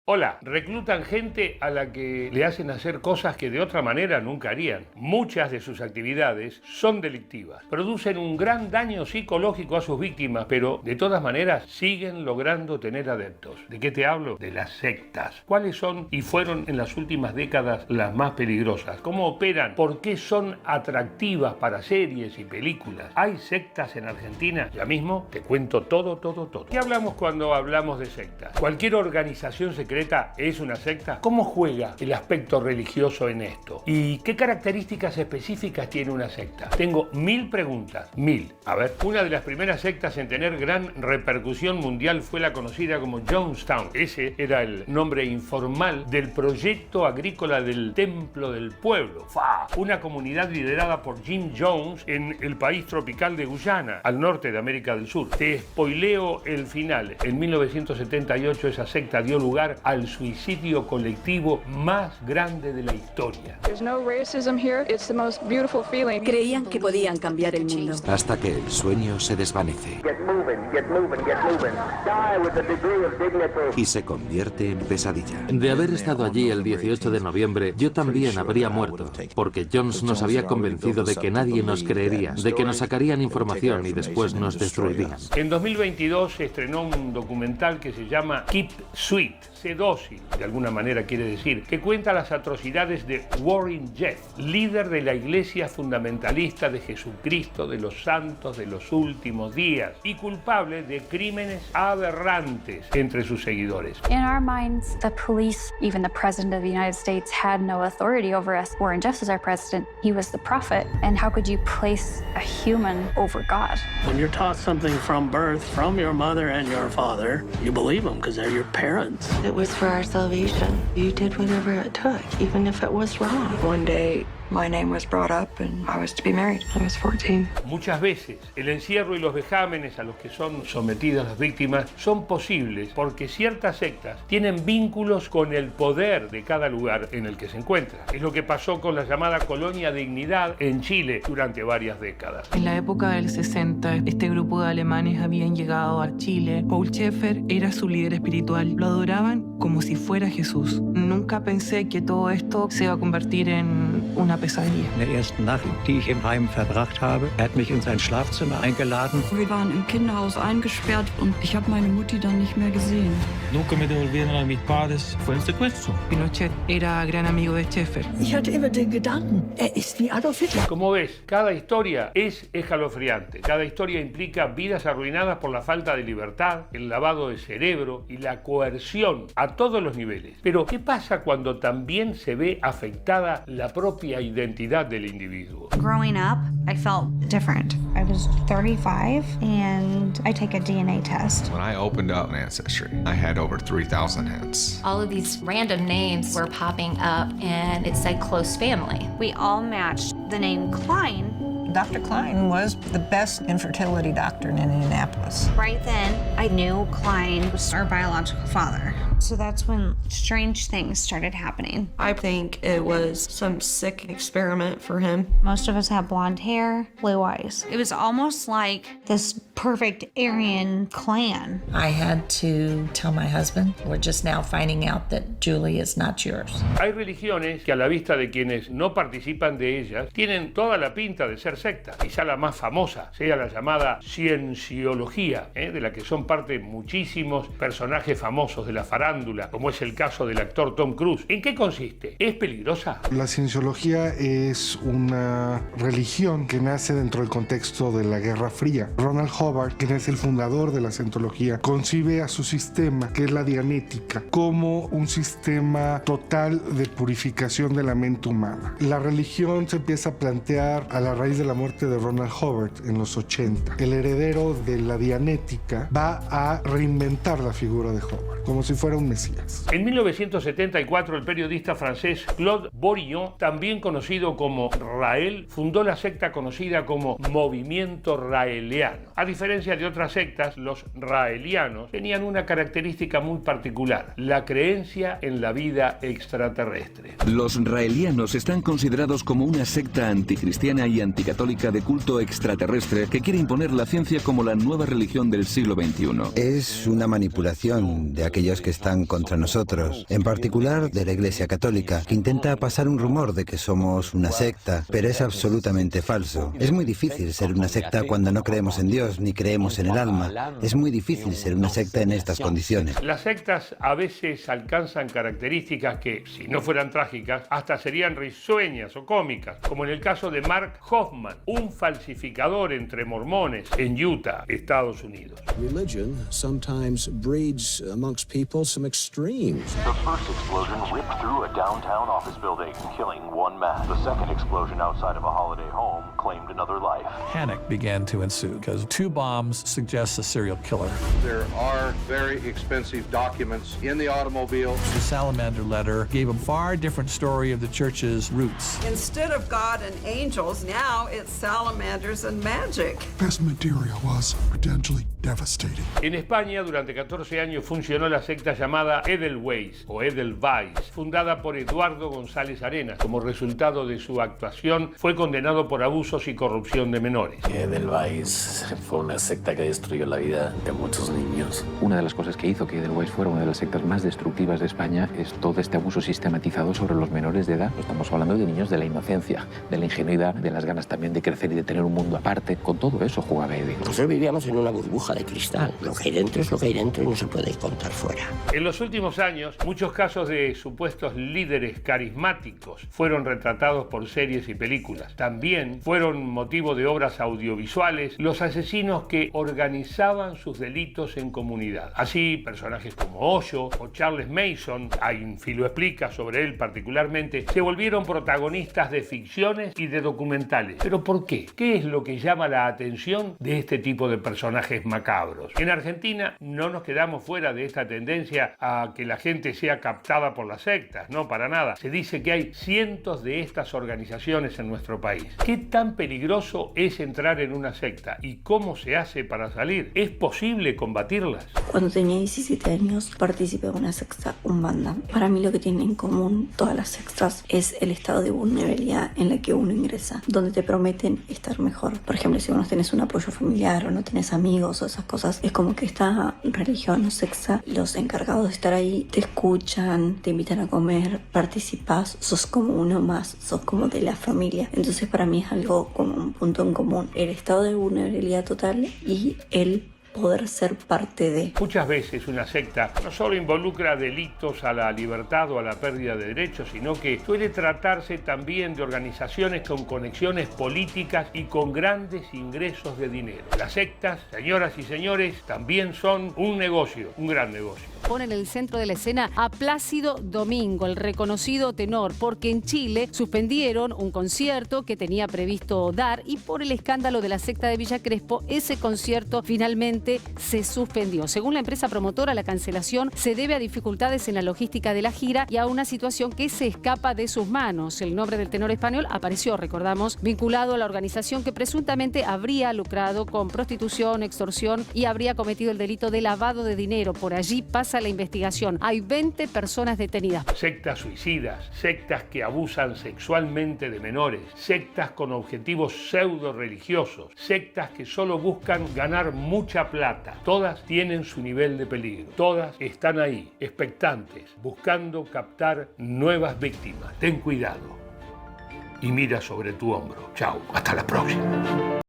Hola, reclutan gente a la que le hacen hacer cosas que de otra manera nunca harían. Muchas de sus actividades son delictivas, producen un gran daño psicológico a sus víctimas, pero de todas maneras siguen logrando tener adeptos. ¿De qué te hablo? De las sectas. ¿Cuáles son y fueron en las últimas décadas las más peligrosas? ¿Cómo operan? ¿Por qué son atractivas para series y películas? ¿Hay sectas en Argentina? Ya mismo te cuento todo. ¿Qué hablamos cuando hablamos de sectas? Cualquier organización secreta es una secta. ¿Cómo juega el aspecto religioso en esto? ¿Y qué características específicas tiene una secta? Tengo 1000 preguntas. 1000. A ver, una de las primeras sectas en tener gran repercusión mundial fue la conocida como Jonestown. Ese era el nombre informal del proyecto agrícola del Templo del Pueblo. Una comunidad liderada por Jim Jones en el país tropical de Guyana, al norte de América del Sur. Te spoileo el final. En 1978 esa secta dio lugar al suicidio colectivo más grande de la historia. Creían que podían cambiar el mundo. Hasta que el sueño se desvanece. Y se convierte en pesadilla. De haber estado allí el 18 de noviembre, yo también habría muerto, porque Jones nos había convencido de que nadie nos creería, de que nos sacarían información y después nos destruirían. En 2022 se estrenó un documental que se llama Keep Sweet, sé dócil, de alguna manera quiere decir, que cuenta las atrocidades de Warren Jeffs, líder de la iglesia fundamentalista de Jesucristo de los santos de los últimos días y culpable de crímenes aberrantes entre sus seguidores. In our minds, the police, even the president of the United States, had no authority over us. Warren Jeffs is our president. He was the prophet. And how could you place a human over God? When you're taught something from birth, from your mother and your father, you believe them because they're your parents. It was for our salvation. You did whatever it took, even if it was wrong. One day, my name was brought up and I was to be married. I was 14. Muchas veces el encierro y los vejámenes a los que son sometidas las víctimas son posibles porque ciertas sectas tienen vínculos con el poder de cada lugar en el que se encuentra. Es lo que pasó con la llamada Colonia Dignidad en Chile durante varias décadas. En la época del 60, este grupo de alemanes habían llegado a Chile. Paul Schaeffer era su líder espiritual. Lo adoraban como si fuera Jesús. Nunca pensé que todo esto se iba a convertir en una pesadilla. In der ersten Nacht, die ich im Heim verbracht habe, hat mich in sein Schlafzimmer eingeladen. Wir waren im Kinderhaus eingesperrt und ich habe meine Mutti dann nicht mehr gesehen. Nunca me devolvieron a mis padres. Fue un secuestro. Pinochet era gran amigo de Schaeffer. Ich hatte immer den Gedanken, ist wie Adolf Hitler. Como ves, cada historia es escalofriante. Cada historia implica vidas arruinadas por la falta de libertad, el lavado de cerebro y la coerción a todos los niveles. Pero, ¿qué pasa cuando también se ve afectada la propia identidad del individuo? Growing up, I felt different. I was 35 and I take a DNA test. When I opened up Ancestry, I had over 3,000 hits. All of these random names were popping up and it said close family. We all matched the name Klein. Dr. Klein was the best infertility doctor in Indianapolis. Right then, I knew Klein was our biological father. So that's when strange things started happening. I think it was some sick experiment for him. Most of us have blonde hair, blue eyes. It was almost like this perfect Aryan clan. I had to tell my husband, we're just now finding out that Julie is not yours. Hay religiones que a la vista de quienes no participan de ellas tienen toda la pinta de ser sectas. Quizá la más famosa sea la llamada cienciología, de la que son parte muchísimos personajes famosos de la farándula, como es el caso del actor Tom Cruise. ¿En qué consiste? ¿Es peligrosa? La cienciología es una religión que nace dentro del contexto de la Guerra Fría. Ronald Hubbard, quien es el fundador de la cientología, concibe a su sistema, que es la dianética, como un sistema total de purificación de la mente humana. La religión se empieza a plantear a la raíz de la muerte de Ronald Hubbard en los 80. El heredero de la dianética va a reinventar la figura de Hubbard, como si fuera un mesías. En 1974, el periodista francés Claude Bourillon, también conocido como Rael, fundó la secta conocida como Movimiento Raeliano. A diferencia de otras sectas, los raelianos tenían una característica muy particular: la creencia en la vida extraterrestre. Los raelianos están considerados como una secta anticristiana y anticatólica de culto extraterrestre que quiere imponer la ciencia como la nueva religión del siglo XXI. Es una manipulación de aquel aquellos que están contra nosotros, en particular de la Iglesia Católica, que intenta pasar un rumor de que somos una secta, pero es absolutamente falso. Es muy difícil ser una secta cuando no creemos en Dios ni creemos en el alma. Es muy difícil ser una secta en estas condiciones. Las sectas a veces alcanzan características que, si no fueran trágicas, hasta serían risueñas o cómicas, como en el caso de Mark Hoffman, un falsificador entre mormones en Utah, Estados Unidos. Religion sometimes breeds amongst people some extremes. The first explosion ripped through a downtown office building, killing one man. The second explosion outside of a holiday home claimed another life. Panic began to ensue because 2 bombs suggest a serial killer. There are very expensive documents in the automobile. The Salamander letter gave a far different story of the church's roots. Instead of God and angels, now it's salamanders and magic. This material was potentially devastating. En España, durante 14 años funcionó la secta llamada Edelweiss o Edelweiss, fundada por Eduardo González Arenas. Como resultado de su actuación, fue condenado por abusos y corrupción de menores. Edelweiss fue una secta que destruyó la vida de muchos niños. Una de las cosas que hizo que Edelweiss fuera una de las sectas más destructivas de España es todo este abuso sistematizado sobre los menores de edad. Estamos hablando de niños de la inocencia, de la ingenuidad, de las ganas también de crecer y de tener un mundo aparte. Con todo eso jugaba Edel. Nosotros vivíamos en una burbuja de cristal. Lo que hay dentro es lo que hay dentro y no se puede contar fuera. En los últimos años, muchos casos de supuestos líderes carismáticos fueron retratados por series y películas. También fueron motivo de obras audiovisuales los asesinos que organizaban sus delitos en comunidad. Así, personajes como Osho o Charles Mason, Filo explica sobre él particularmente, se volvieron protagonistas de ficciones y de documentales. ¿Pero por qué? ¿Qué es lo que llama la atención de este tipo de personajes macabros? En Argentina no nos quedamos fuera de esta tendencia a que la gente sea captada por las sectas, no, para nada. Se dice que hay cientos de estas organizaciones en nuestro país. ¿Qué tan peligroso es entrar en una secta y cómo se hace para salir? ¿Es posible combatirlas? Cuando tenía 17 años participé en una secta Umbanda. Para mí lo que tienen en común todas las sectas es el estado de vulnerabilidad en la que uno ingresa, donde te prometen estar mejor. Por ejemplo, si vos no tenés un apoyo familiar o no tenés amigos o esas cosas, es como que esta religión o secta, los encargados de estar ahí te escuchan, te invitan a comer, participás, sos como uno más, sos como de la familia. Entonces para mí es algo como un punto en común, el estado de vulnerabilidad total y el poder ser parte de. Muchas veces una secta no solo involucra delitos a la libertad o a la pérdida de derechos, sino que suele tratarse también de organizaciones con conexiones políticas y con grandes ingresos de dinero. Las sectas, señoras y señores, también son un negocio, un gran negocio. Pone en el centro de la escena a Plácido Domingo, el reconocido tenor, porque en Chile suspendieron un concierto que tenía previsto dar y por el escándalo de la secta de Villa Crespo, ese concierto finalmente se suspendió. Según la empresa promotora, la cancelación se debe a dificultades en la logística de la gira y a una situación que se escapa de sus manos. El nombre del tenor español apareció, recordamos, vinculado a la organización que presuntamente habría lucrado con prostitución, extorsión y habría cometido el delito de lavado de dinero. Por allí pasa la investigación. Hay 20 personas detenidas. Sectas suicidas, sectas que abusan sexualmente de menores, sectas con objetivos pseudo religiosos, sectas que solo buscan ganar mucha plata. Todas tienen su nivel de peligro. Todas están ahí, expectantes, buscando captar nuevas víctimas. Ten cuidado y mira sobre tu hombro. Chao, hasta la próxima.